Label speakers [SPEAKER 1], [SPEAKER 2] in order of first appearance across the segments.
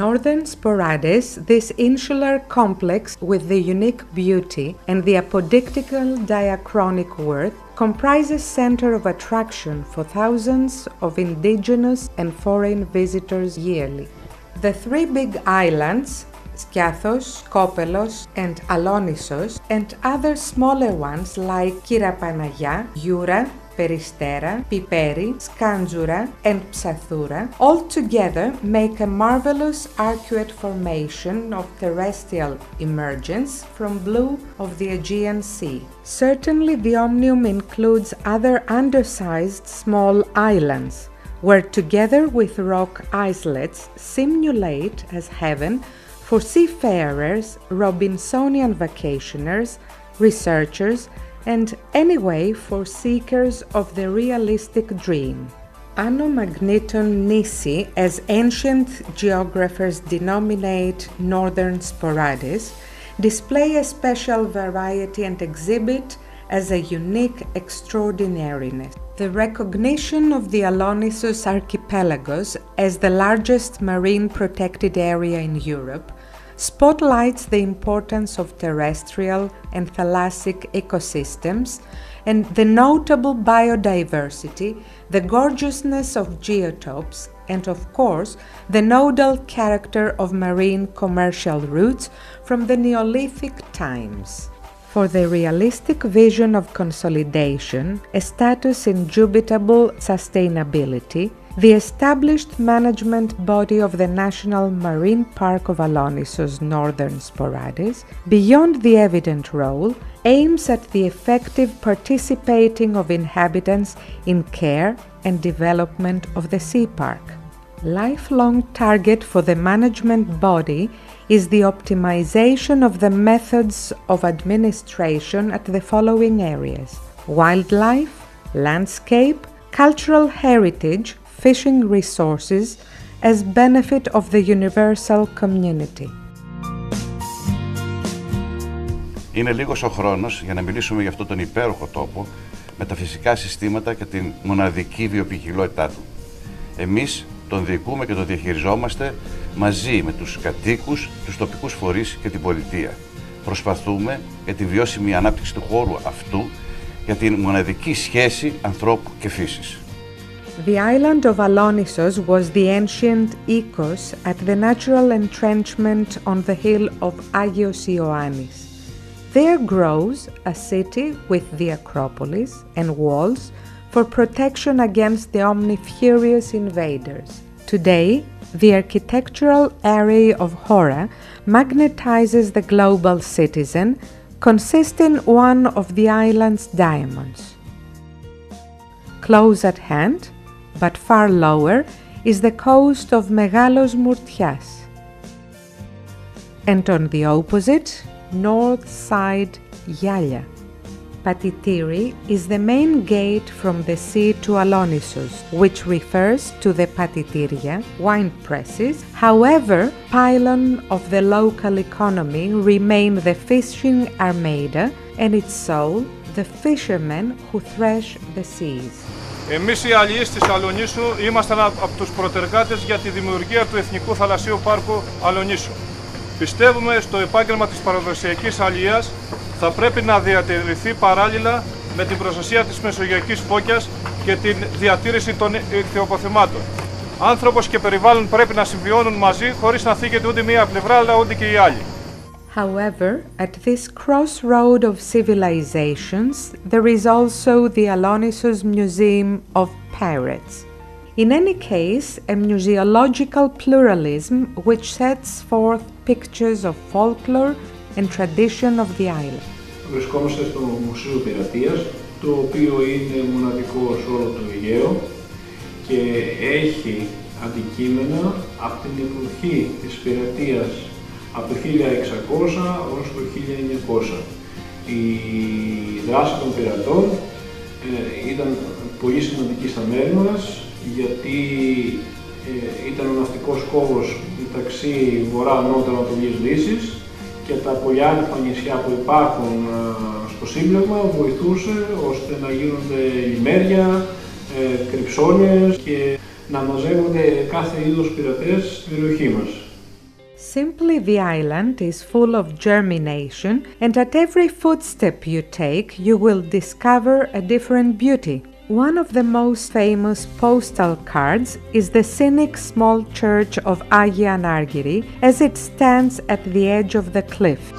[SPEAKER 1] Northern Sporades, this insular complex with the unique beauty and the apodictical diachronic worth, comprises center of attraction for thousands of indigenous and foreign visitors yearly. The three big islands, Skiathos, Kopelos and Alonnisos, and other smaller ones like Kyra Panagia, Gioura, Peristera, Piperi, Skantzoura and Psathoura all together make a marvelous arcuate formation of terrestrial emergence from blue of the Aegean Sea. Certainly the Omnium includes other undersized small islands, where together with rock islets simulate as heaven for seafarers, Robinsonian vacationers, researchers, and anyway for seekers of the realistic dream. Anno Magneton Nisi, as ancient geographers denominate Northern Sporades, display a special variety and exhibit as a unique extraordinariness. The recognition of the Alonnisos archipelagos as the largest marine protected area in Europe spotlights the importance of terrestrial and thalassic ecosystems and the notable biodiversity, the gorgeousness of geotopes, and of course, the nodal character of marine commercial routes from the Neolithic times. For the realistic vision of consolidation, a status indubitable sustainability, the established management body of the National Marine Park of Alonnisos Northern Sporades, beyond the evident role, aims at the effective participating of inhabitants in care and development of the sea park. Lifelong target for the management body is the optimization of the methods of administration at the following areas: wildlife, landscape, cultural heritage, fishing resources as benefit of the universal community.
[SPEAKER 2] Είναι λίγος ο χρόνος για να μιλήσουμε για αυτόν τον υπέροχο τόπο με τα φυσικά συστήματα και την μοναδική βιοποικιλότητά του. Εμείς τον διοικούμε και τον διαχειριζόμαστε μαζί με τους κατοίκους, τους τοπικούς φορείς και την πολιτεία. Προσπαθούμε για τη βιώσιμη ανάπτυξη του χώρου αυτού, για την μοναδική σχέση ανθρώπου και φύσης.
[SPEAKER 1] The island of Alonnisos was the ancient Oikos at the natural entrenchment on the hill of Agios Ioannis. There grows a city with the Acropolis and walls for protection against the omnifurious invaders. Today, the architectural array of Hora magnetizes the global citizen, consisting one of the island's diamonds. Close at hand, but far lower, is the coast of Megalos Mourtias. And on the opposite, north side, Gialia. Patitiri is the main gate from the sea to Alonnisos, which refers to the patitiria, wine presses. However, pylon of the local economy remain the fishing armada and its soul, the fishermen who thresh the seas.
[SPEAKER 3] Εμείς οι αλλιείς της Αλοννήσου ήμασταν από τους προτεργάτες για τη δημιουργία του Εθνικού Θαλασσίου Πάρκου Αλοννήσου. Πιστεύουμε στο επάγγελμα της παραδοσιακής αλλιείας θα πρέπει να διατηρηθεί παράλληλα με την προστασία της μεσογειακής φώκιας και την διατήρηση των ιχθυοποθυμάτων. Άνθρωπος και περιβάλλον πρέπει να συμβιώνουν μαζί χωρίς να θίγεται ούτε μία πλευρά αλλά ούτε και η άλλη.
[SPEAKER 1] However, at this crossroad of civilizations, there is also the Alonnisos Museum of Pirates. In any case, a museological pluralism which sets forth pictures of folklore and tradition of the island.
[SPEAKER 4] Βρισκόμαστε στο Μουσείο Πειρατείας, το οποίο είναι μοναδικό σε όλο το Αιγαίο και έχει αντικείμενα από την εποχή της πειρατείας από το 1600 ως το 1900. Η δράση των πειρατών ήταν πολύ σημαντική στα μέρη μας, γιατί ήταν ο ναυτικός κόμβος μεταξύ Βορρά, Νότου, Ανατολής, Δύσης και τα πολυάριθμα νησιά που υπάρχουν στο σύμπλεγμα βοηθούσε ώστε να γίνονται λιμέρια, κρυψώνες και να μαζεύονται κάθε είδος πειρατές στην περιοχή μας.
[SPEAKER 1] Simply, the island is full of germination, and at every footstep you take, you will discover a different beauty. One of the most famous postal cards is the scenic small church of Aegean Sea, as it stands at the edge of the cliff.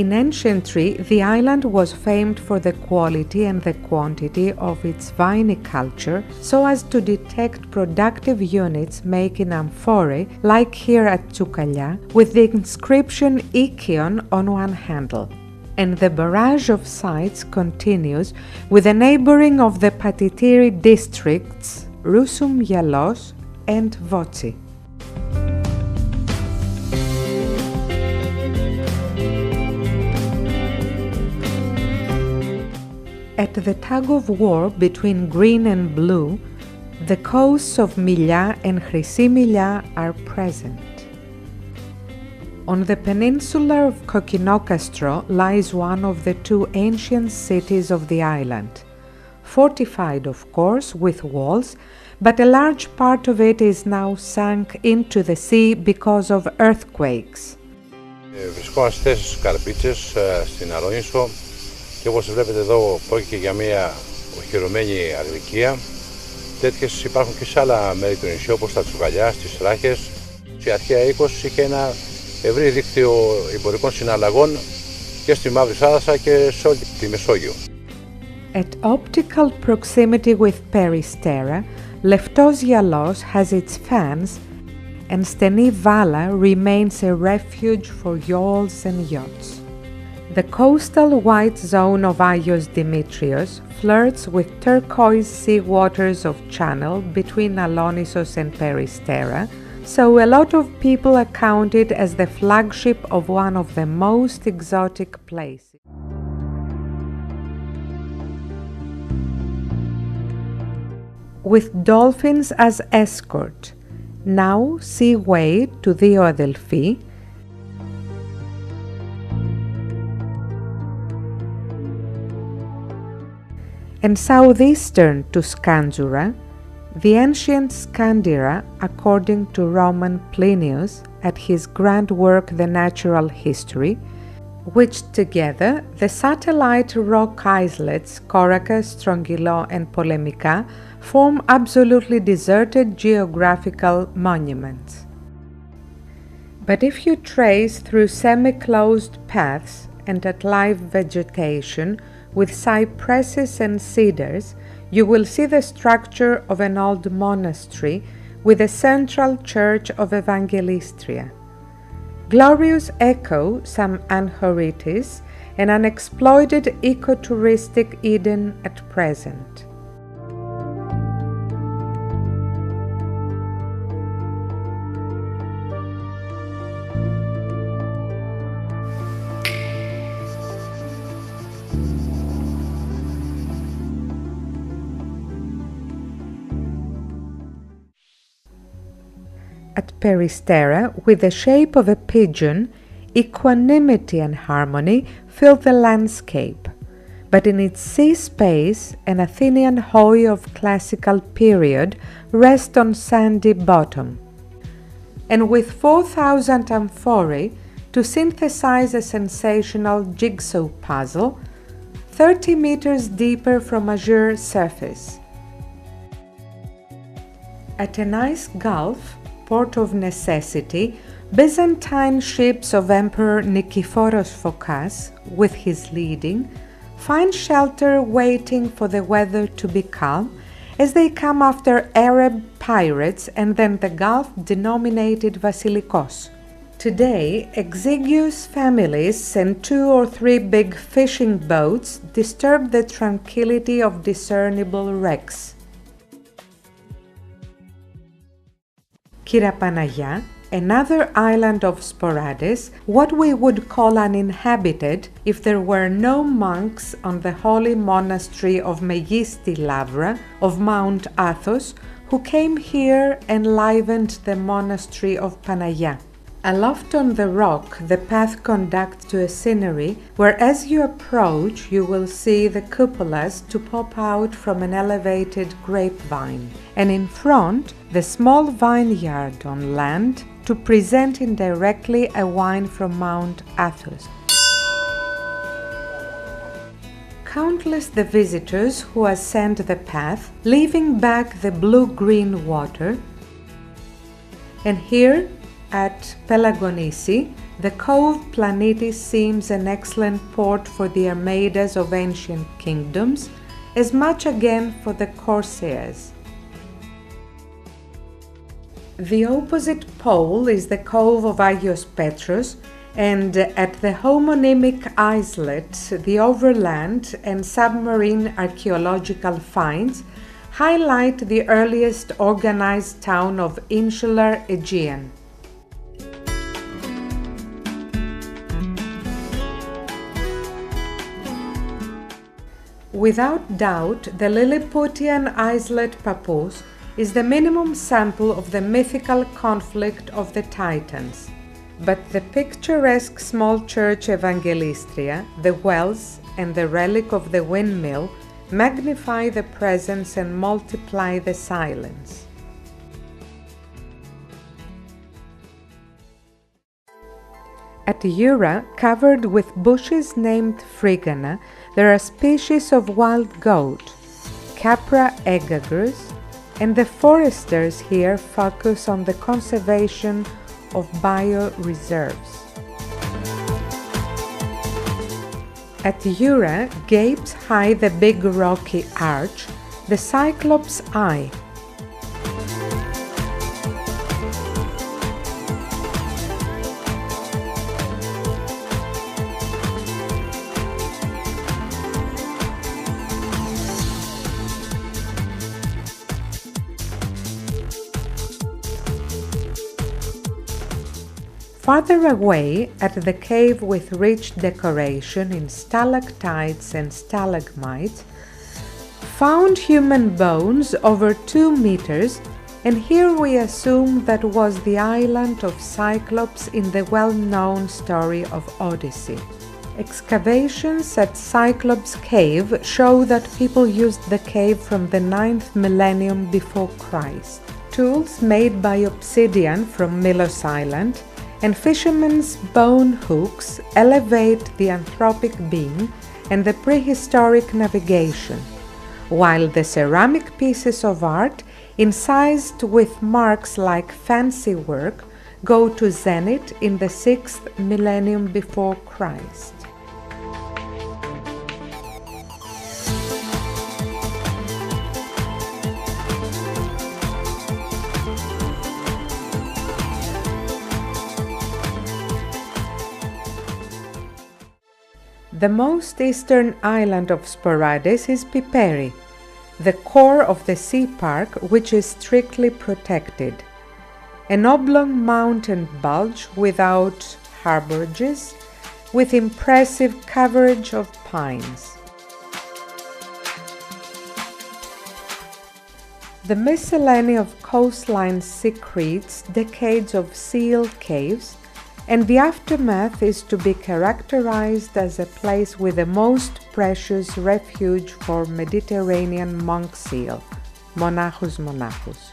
[SPEAKER 1] In ancientry, the island was famed for the quality and the quantity of its viniculture, so as to detect productive units making amphorae, like here at Tsoukalia, with the inscription Aegean on one handle. And the barrage of sites continues with the neighboring of the Patitiri districts, Rusum Yalos and Voci. At the tug-of-war between green and blue, the coasts of Milya and Chryssi Milya are present. On the peninsula of Kokkinokastro lies one of the two ancient cities of the island, fortified of course with walls, but a large part of it is now sunk into the sea because of earthquakes.
[SPEAKER 5] Βρισκόμαστε στις Καρπίτσες, στην Αλοννήσο, και όπως βλέπετε εδώ πρόκειται για μια οχυρωμένη αγρικία. Τέτοιες υπάρχουν και σε άλλα μέρη του νησιού, όπως στα Τσουκαλιά, στις Ράχες. Η αρχαία οίκος είχε ένα ευρύ δίκτυο εμπορικών συναλλαγών και στη Μαύρη Θάλασσα και σε όλη τη Μεσόγειο.
[SPEAKER 1] At optical proximity with Peristera, Leftos Yalos has its fans, and Steni Vala remains a refuge for yawls and yachts. The coastal white zone of Agios Dimitrios flirts with turquoise sea waters of Channel between Alonnisos and Peristera, so a lot of people account it as the flagship of one of the most exotic places. With dolphins as escort, now see way to Δύο Αδελφοί, and southeastern to Skantzoura, the ancient Skandira, according to Roman Plinius at his grand work The Natural History, which together the satellite rock islets Korakas, Strongylou and Polemica form absolutely deserted geographical monuments. But if you trace through semi-closed paths and at live vegetation with cypresses and cedars, you will see the structure of an old monastery with a central church of Evangelistria. Glorious echo some Anhoritis, an unexploited ecotouristic Eden at present. At Peristera, with the shape of a pigeon, equanimity and harmony fill the landscape, but in its sea space, an Athenian hoy of classical period rests on sandy bottom. And with 4,000 amphorae to synthesize a sensational jigsaw puzzle, 30 meters deeper from azure surface. At a nice gulf, port of necessity, Byzantine ships of Emperor Nikephoros Phokas, with his leading, find shelter waiting for the weather to be calm as they come after Arab pirates and then the gulf denominated Vasilikos. Today, exiguous families and 2 or 3 big fishing boats disturb the tranquility of discernible wrecks. Kyra Panagia, another island of Sporades, what we would call uninhabited if there were no monks on the holy monastery of Megisti Lavra of Mount Athos, who came here and enlivened the monastery of Panagia. Aloft on the rock, the path conducts to a scenery where as you approach you will see the cupolas to pop out from an elevated grapevine, and in front the small vineyard on land to present indirectly a wine from Mount Athos. Countless the visitors who ascend the path, leaving back the blue-green water, and here at Peloponnesus, the cove Planitis seems an excellent port for the armadas of ancient kingdoms, as much again for the corsairs. The opposite pole is the cove of Agios Petros, and at the homonymic islet, the overland and submarine archaeological finds highlight the earliest organized town of insular Aegean. Without doubt, the Lilliputian islet Paphos is the minimum sample of the mythical conflict of the Titans. But the picturesque small church Evangelistria, the wells, and the relic of the windmill magnify the presence and multiply the silence. At Gioura, covered with bushes named Frigana, there are species of wild goat, Capra aegagrus, and the foresters here focus on the conservation of bioreserves. At Gioura gapes high the big rocky arch, the Cyclops' Eye. Farther away, at the cave with rich decoration in stalactites and stalagmites, found human bones over 2 meters, and here we assume that was the island of Cyclops in the well-known story of Odyssey. Excavations at Cyclops Cave show that people used the cave from the 9th millennium before Christ. Tools made by obsidian from Milos Island and fishermen's bone hooks elevate the anthropic being and the prehistoric navigation, while the ceramic pieces of art, incised with marks like fancy work, go to zenith in the 6th millennium before Christ. The most eastern island of Sporades is Piperi, the core of the sea park, which is strictly protected. An oblong mountain bulge without harborages, with impressive coverage of pines. The miscellany of coastline secretes decades of seal caves, and the aftermath is to be characterized as a place with the most precious refuge for Mediterranean monk seal, Monachus monachus.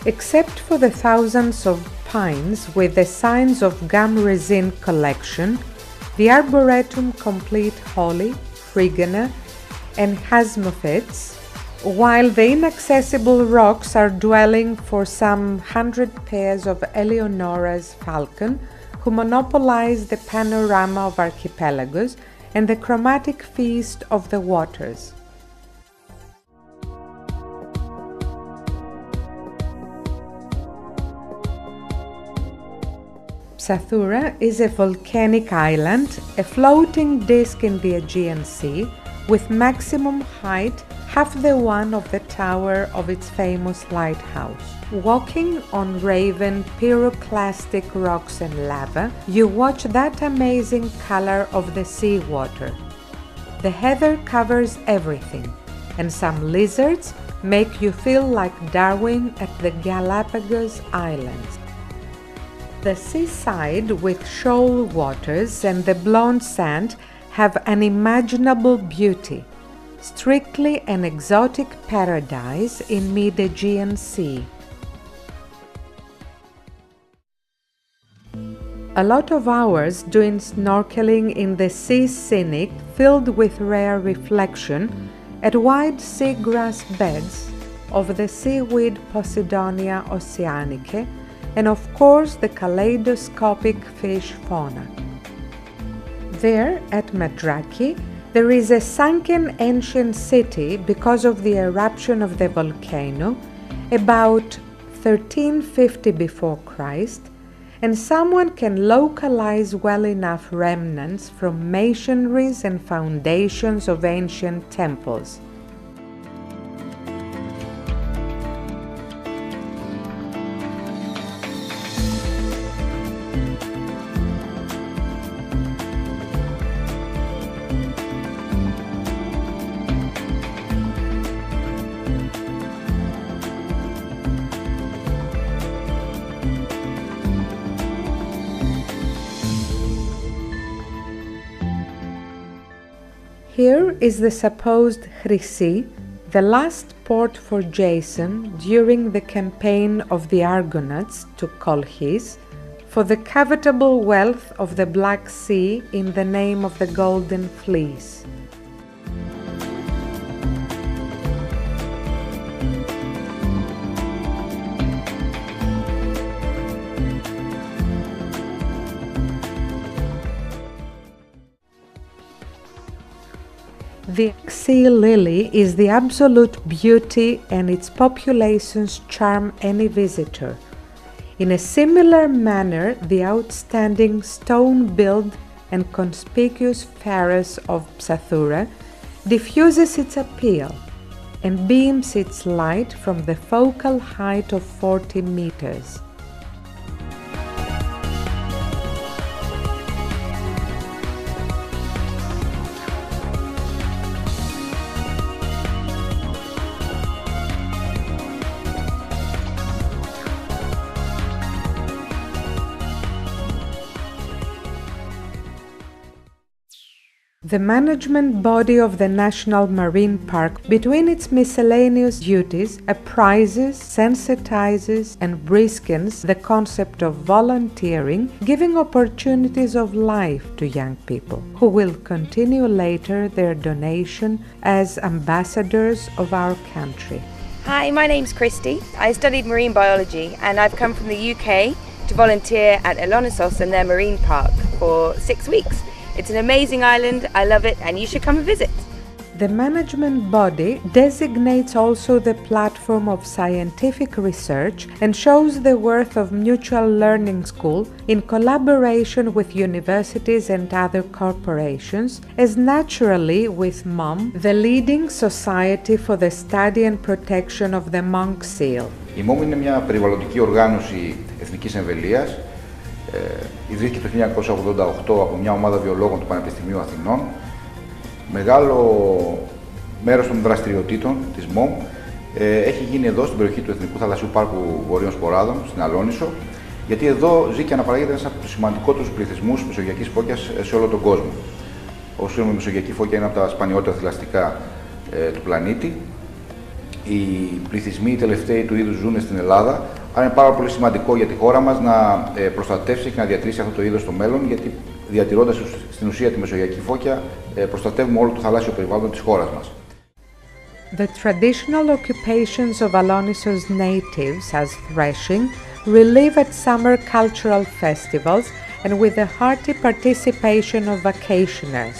[SPEAKER 1] Except for the thousands of pines with the signs of gum resin collection, the arboretum complete holly, frigana, and hasmophytes, while the inaccessible rocks are dwelling for some 100 pairs of Eleonora's falcon, who monopolize the panorama of archipelagos and the chromatic feast of the waters. Psathoura is a volcanic island, a floating disk in the Aegean Sea, with maximum height half the one of the tower of its famous lighthouse. Walking on raven pyroclastic rocks and lava, you watch that amazing color of the seawater. The heather covers everything, and some lizards make you feel like Darwin at the Galapagos Islands. The seaside with shoal waters and the blonde sand have unimaginable beauty, strictly an exotic paradise in mid-Aegean Sea. A lot of hours doing snorkeling in the sea scenic filled with rare reflection at wide seagrass beds of the seaweed Posidonia oceanicae and of course the kaleidoscopic fish fauna. There at Madraki there is a sunken ancient city because of the eruption of the volcano about 1350 before Christ, and someone can localize well enough remnants from masonries and foundations of ancient temples. Here is the supposed Chrysi, the last port for Jason during the campaign of the Argonauts to Colchis, for the covetable wealth of the Black Sea in the name of the Golden Fleece. The sea lily is the absolute beauty and its populations charm any visitor. In a similar manner, the outstanding stone-built and conspicuous pharos of Psathoura diffuses its appeal and beams its light from the focal height of 40 meters. The management body of the National Marine Park, between its miscellaneous duties, apprises, sensitizes and briskens the concept of volunteering, giving opportunities of life to young people, who will continue later their donation as ambassadors of our country.
[SPEAKER 6] Hi, my name's Christy. I studied marine biology and I've come from the UK to volunteer at Alonnisos in their marine park for 6 weeks. It's an amazing island, I love it, and you should come and visit.
[SPEAKER 1] The management body designates also the platform of scientific research and shows the worth of Mutual Learning School in collaboration with universities and other corporations, as naturally with MOM, the leading society for the study and protection of the monk seal.
[SPEAKER 7] Η MOM είναι μια περιβαλλοντική οργάνωση εθνικής εμβελείας. Ιδρύθηκε το 1988 από μια ομάδα βιολόγων του Πανεπιστημίου Αθηνών. Μεγάλο μέρος των δραστηριοτήτων της ΜΟΜ έχει γίνει εδώ στην περιοχή του Εθνικού Θαλασσίου Πάρκου Βορείων Σποράδων, στην Αλόννησο, γιατί εδώ ζει και αναπαράγεται ένας από τους σημαντικότερους πληθυσμούς μεσογειακής φώκιας σε όλο τον κόσμο. Όσο η μεσογειακή φώκια είναι από τα σπανιότερα θηλαστικά του πλανήτη, οι πληθυσμοί οι τελευταίοι του είδους ζουν στην Ελλάδα, άρα είναι πάρα πολύ σημαντικό για τη χώρα μας να προστατεύσει και να διατηρήσει αυτό το είδος στο μέλλον, γιατί διατηρώντας στην ουσία τη μεσογειακή φώκια, προστατεύουμε όλο το θαλάσσιο περιβάλλον της χώρας μας.
[SPEAKER 1] The traditional occupations of Alonnisos natives, as threshing, relive at summer cultural festivals and with the hearty participation of vacationers.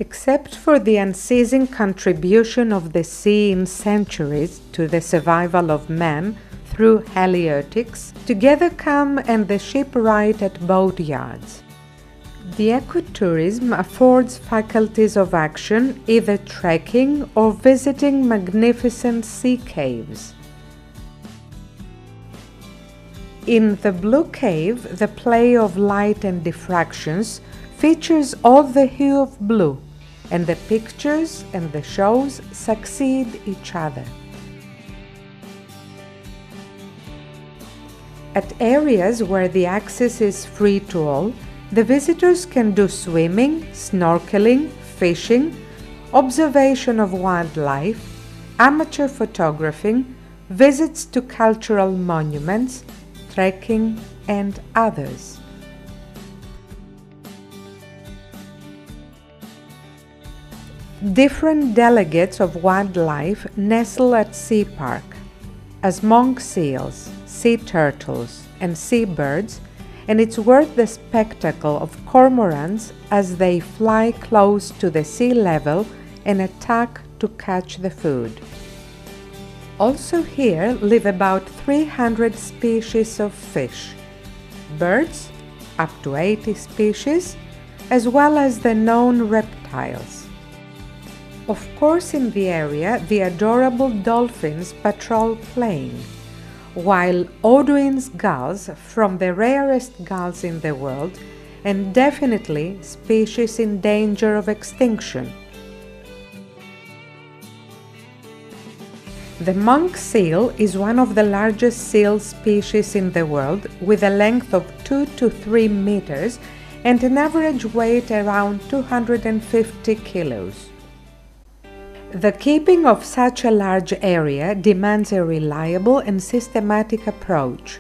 [SPEAKER 1] Except for the unceasing contribution of the sea in centuries to the survival of man through halieutics, together come and the shipwright at boat yards. The ecotourism affords faculties of action, either trekking or visiting magnificent sea caves. In the Blue Cave, the play of light and diffractions features all the hue of blue, and the pictures and the shows succeed each other. At areas where the access is free to all, the visitors can do swimming, snorkeling, fishing, observation of wildlife, amateur photographing, visits to cultural monuments, trekking, and others. Different delegates of wildlife nestle at Sea Park, as monk seals, sea turtles, and seabirds, and it's worth the spectacle of cormorants as they fly close to the sea level and attack to catch the food. Also here live about 300 species of fish, birds, up to 80 species, as well as the known reptiles. Of course, in the area, the adorable dolphins patrol plain, while Audouin's gulls, from the rarest gulls in the world, and definitely species in danger of extinction. The monk seal is one of the largest seal species in the world, with a length of 2 to 3 meters and an average weight around 250 kilos. The keeping of such a large area demands a reliable and systematic approach.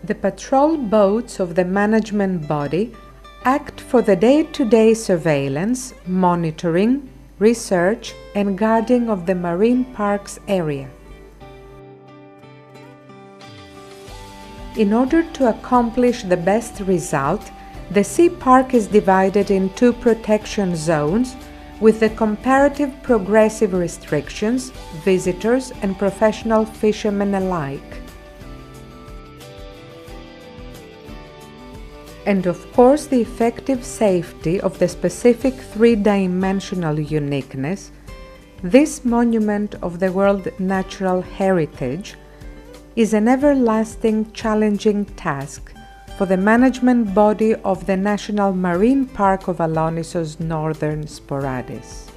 [SPEAKER 1] The patrol boats of the management body act for the day-to-day surveillance, monitoring, research, and guarding of the marine parks area. In order to accomplish the best result, the sea park is divided in 2 protection zones, with the comparative progressive restrictions, visitors and professional fishermen alike. And of course the effective safety of the specific 3-dimensional uniqueness, this monument of the world natural heritage is an everlasting challenging task for the management body of the National Marine Park of Alonnisos, Northern Sporades.